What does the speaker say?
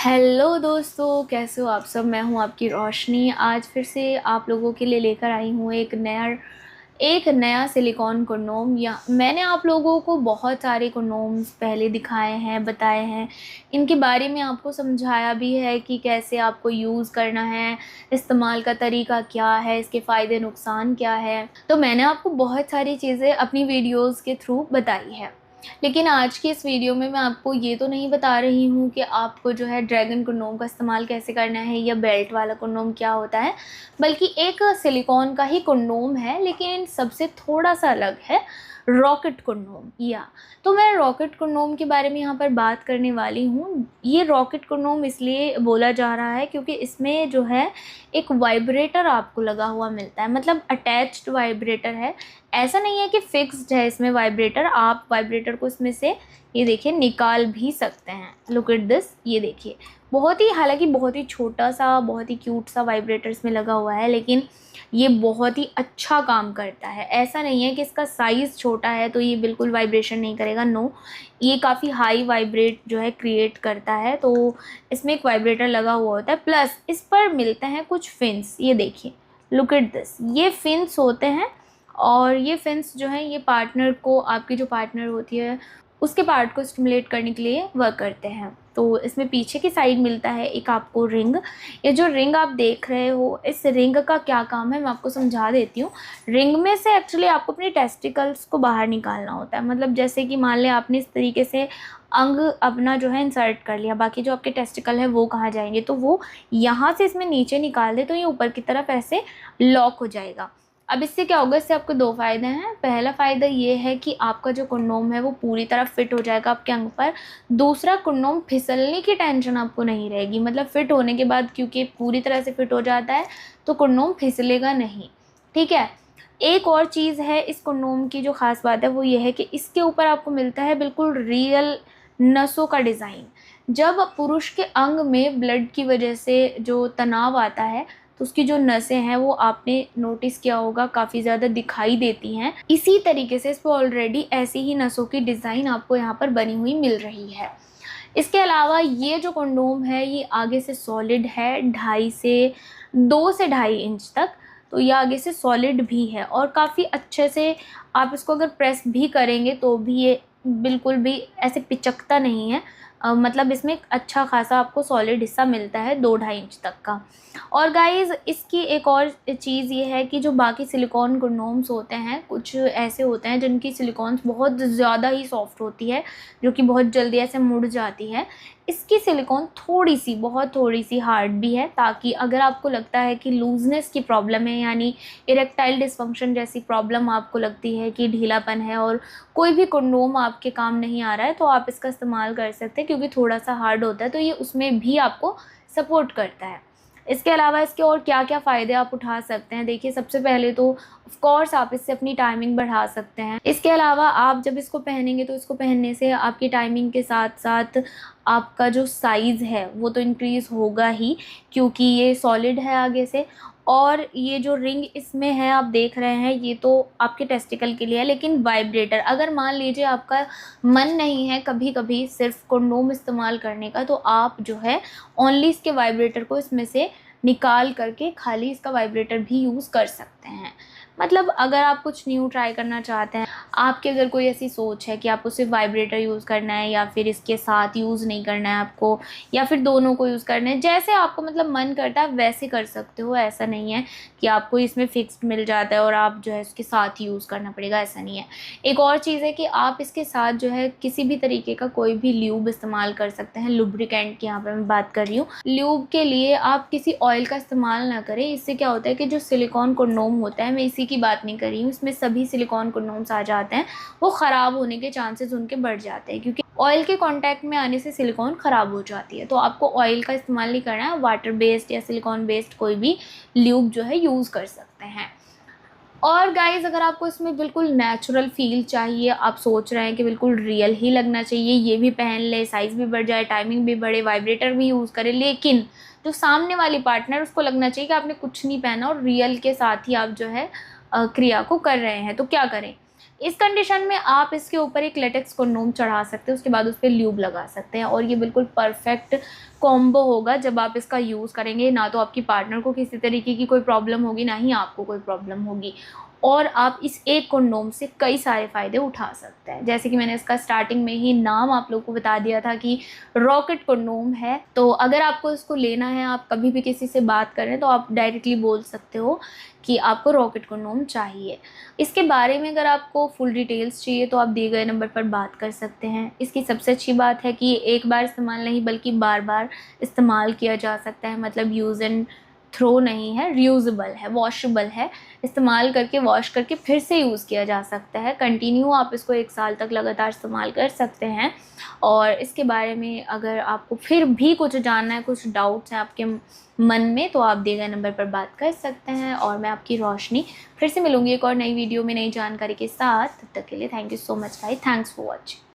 Hello दोस्तों, कैसे हो आप सब। मैं हूं आपकी रोशनी। आज फिर से आप लोगों के लिए लेकर आई हूं एक नया सिलिकॉन कंडोम। या मैंने आप लोगों को बहुत सारे कंडोम्स पहले दिखाए हैं, बताए हैं, इनके बारे में आपको समझाया भी है कि कैसे आपको यूज़ करना है, इस्तेमाल का तरीका क्या है, इसके फ़ायदे नुकसान क्या है। तो मैंने आपको बहुत सारी चीज़ें अपनी वीडियोज़ के थ्रू बताई है। लेकिन आज की इस वीडियो में मैं आपको ये तो नहीं बता रही हूँ कि आपको जो है ड्रैगन कंडोम का इस्तेमाल कैसे करना है या बेल्ट वाला कंडोम क्या होता है, बल्कि एक सिलिकॉन का ही कंडोम है, लेकिन सबसे थोड़ा सा अलग है, रॉकेट कंडोम। या तो मैं रॉकेट कंडोम के बारे में यहाँ पर बात करने वाली हूँ। ये रॉकेट कंडोम इसलिए बोला जा रहा है क्योंकि इसमें जो है एक वाइब्रेटर आपको लगा हुआ मिलता है, मतलब अटैच्ड वाइब्रेटर है। ऐसा नहीं है कि फिक्स्ड है इसमें वाइब्रेटर। आप वाइब्रेटर को इसमें से ये देखिए निकाल भी सकते हैं। लुक एट दिस, ये देखिए बहुत ही, हालांकि बहुत ही छोटा सा, बहुत ही क्यूट सा वाइब्रेटर इसमें लगा हुआ है, लेकिन ये बहुत ही अच्छा काम करता है। ऐसा नहीं है कि इसका साइज़ छोटा है तो ये बिल्कुल वाइब्रेशन नहीं करेगा, नो, ये काफ़ी हाई वाइब्रेट जो है क्रिएट करता है। तो इसमें एक वाइब्रेटर लगा हुआ होता है, प्लस इस पर मिलते हैं कुछ फिन्स। ये देखिए, लुक एट दिस, ये फिन्स होते हैं और ये फिन्स जो है ये पार्टनर को, आपकी जो पार्टनर होती है उसके पार्ट को स्टिमुलेट करने के लिए वर्क करते हैं। तो इसमें पीछे की साइड मिलता है एक आपको रिंग। ये जो रिंग आप देख रहे हो, इस रिंग का क्या काम है मैं आपको समझा देती हूँ। रिंग में से एक्चुअली आपको अपनी टेस्टिकल्स को बाहर निकालना होता है। मतलब जैसे कि मान लें आपने इस तरीके से अंग अपना जो है इंसर्ट कर लिया, बाकी जो आपके टेस्टिकल है वो कहाँ जाएंगे, तो वो यहाँ से इसमें नीचे निकाल दे तो ये ऊपर की तरफ ऐसे लॉक हो जाएगा। अब इससे क्या होगा, इससे आपको दो फ़ायदे हैं। पहला फ़ायदा ये है कि आपका जो कंडोम है वो पूरी तरह फिट हो जाएगा आपके अंग पर। दूसरा, कंडोम फिसलने की टेंशन आपको नहीं रहेगी। मतलब फिट होने के बाद, क्योंकि पूरी तरह से फिट हो जाता है तो कंडोम फिसलेगा नहीं, ठीक है। एक और चीज़ है इस कंडोम की जो ख़ास बात है, वो ये है कि इसके ऊपर आपको मिलता है बिल्कुल रियल नसों का डिज़ाइन। जब पुरुष के अंग में ब्लड की वजह से जो तनाव आता है तो उसकी जो नसें हैं वो आपने नोटिस किया होगा काफ़ी ज़्यादा दिखाई देती हैं। इसी तरीके से इस पर ऑलरेडी ऐसी ही नसों की डिज़ाइन आपको यहाँ पर बनी हुई मिल रही है। इसके अलावा ये जो कंडोम है ये आगे से सॉलिड है, 2 से 2.5 इंच तक। तो ये आगे से सॉलिड भी है और काफ़ी अच्छे से आप इसको अगर प्रेस भी करेंगे तो भी ये बिल्कुल भी ऐसे पिचकता नहीं है। मतलब इसमें एक अच्छा खासा आपको सॉलिड हिस्सा मिलता है 2-2.5 इंच तक का। और गाइज़, इसकी एक और चीज़ ये है कि जो बाकी सिलिकॉन कंडोम्स होते हैं, कुछ ऐसे होते हैं जिनकी सिलिकॉन्स बहुत ज़्यादा ही सॉफ्ट होती है, जो कि बहुत जल्दी ऐसे मुड़ जाती है। इसकी सिलिकॉन थोड़ी सी, बहुत थोड़ी सी हार्ड भी है, ताकि अगर आपको लगता है कि लूजनेस की प्रॉब्लम है, यानी इरेक्टाइल डिसफंक्शन जैसी प्रॉब्लम आपको लगती है कि ढीलापन है और कोई भी कंडोम आपके काम नहीं आ रहा है, तो आप इसका इस्तेमाल कर सकते हैं, क्योंकि थोड़ा सा हार्ड होता है तो ये उसमें भी आपको सपोर्ट करता है। इसके अलावा इसके और क्या क्या फ़ायदे आप उठा सकते हैं, देखिए सबसे पहले तो ऑफ कोर्स आप इससे अपनी टाइमिंग बढ़ा सकते हैं। इसके अलावा आप जब इसको पहनेंगे तो इसको पहनने से आपकी टाइमिंग के साथ साथ आपका जो साइज़ है वो तो इंक्रीज़ होगा ही, क्योंकि ये सॉलिड है आगे से। और ये जो रिंग इसमें है आप देख रहे हैं, ये तो आपके टेस्टिकल के लिए है, लेकिन वाइब्रेटर, अगर मान लीजिए आपका मन नहीं है कभी कभी सिर्फ कंडोम इस्तेमाल करने का, तो आप जो है ओनली इसके वाइब्रेटर को इसमें से निकाल करके खाली इसका वाइब्रेटर भी यूज़ कर सकते हैं। मतलब अगर आप कुछ न्यू ट्राई करना चाहते हैं, आपकी अगर कोई ऐसी सोच है कि आपको सिर्फ वाइब्रेटर यूज़ करना है या फिर इसके साथ यूज़ नहीं करना है आपको, या फिर दोनों को यूज़ करना है, जैसे आपको मतलब मन करता है वैसे कर सकते हो। ऐसा नहीं है कि आपको इसमें फिक्स्ड मिल जाता है और आप जो है इसके साथ ही यूज़ करना पड़ेगा, ऐसा नहीं है। एक और चीज़ है कि आप इसके साथ जो है किसी भी तरीके का कोई भी ल्यूब इस्तेमाल कर सकते हैं। लुब्रिकेंट की यहाँ पर मैं बात कर रही हूँ। ल्यूब के लिए आप किसी ऑयल का इस्तेमाल ना करें। इससे क्या होता है कि जो सिलिकॉन कंडोम होता है, मैं इसी की बात नहीं कर रही हूँ, इसमें सभी सिलिकॉन कंडोम्स आ जाते हैं, वो ख़राब होने के चांसेस उनके बढ़ जाते हैं, क्योंकि ऑयल के कांटेक्ट में आने से सिलिकॉन ख़राब हो जाती है। तो आपको ऑयल का इस्तेमाल नहीं करना है, वाटर बेस्ड या सिलिकॉन बेस्ड कोई भी ल्यूब जो है यूज़ कर सकते हैं। और गाइज़, अगर आपको इसमें बिल्कुल नेचुरल फ़ील चाहिए, आप सोच रहे हैं कि बिल्कुल रियल ही लगना चाहिए, ये भी पहन ले, साइज़ भी बढ़ जाए, टाइमिंग भी बढ़े, वाइब्रेटर भी यूज़ करें, लेकिन जो सामने वाली पार्टनर उसको लगना चाहिए कि आपने कुछ नहीं पहना और रियल के साथ ही आप जो है क्रिया को कर रहे हैं, तो क्या करें। इस कंडीशन में आप इसके ऊपर एक लेटेक्स कंडोम चढ़ा सकते हैं, उसके बाद उस पर ल्यूब लगा सकते हैं और ये बिल्कुल परफेक्ट कॉम्बो होगा जब आप इसका यूज़ करेंगे। ना तो आपकी पार्टनर को किसी तरीके की कोई प्रॉब्लम होगी, ना ही आपको कोई प्रॉब्लम होगी, और आप इस एक कंडोम से कई सारे फ़ायदे उठा सकते हैं। जैसे कि मैंने इसका स्टार्टिंग में ही नाम आप लोगों को बता दिया था कि रॉकेट कंडोम है। तो अगर आपको इसको लेना है, आप कभी भी किसी से बात करें तो आप डायरेक्टली बोल सकते हो कि आपको रॉकेट कंडोम चाहिए। इसके बारे में अगर आपको फुल डिटेल्स चाहिए तो आप दिए गए नंबर पर बात कर सकते हैं। इसकी सबसे अच्छी बात है कि एक बार इस्तेमाल नहीं बल्कि बार बार इस्तेमाल किया जा सकता है, मतलब यूज़ एंड थ्रो नहीं है, रीयूजेबल है, वॉशेबल है। इस्तेमाल करके वॉश करके फिर से यूज़ किया जा सकता है। कंटिन्यू आप इसको 1 साल तक लगातार इस्तेमाल कर सकते हैं। और इसके बारे में अगर आपको फिर भी कुछ जानना है, कुछ डाउट्स हैं आपके मन में, तो आप दिए गए नंबर पर बात कर सकते हैं। और मैं आपकी रोशनी फिर से मिलूँगी एक और नई वीडियो में नई जानकारी के साथ। तब तक के लिए thank you so much guys, thanks for watching.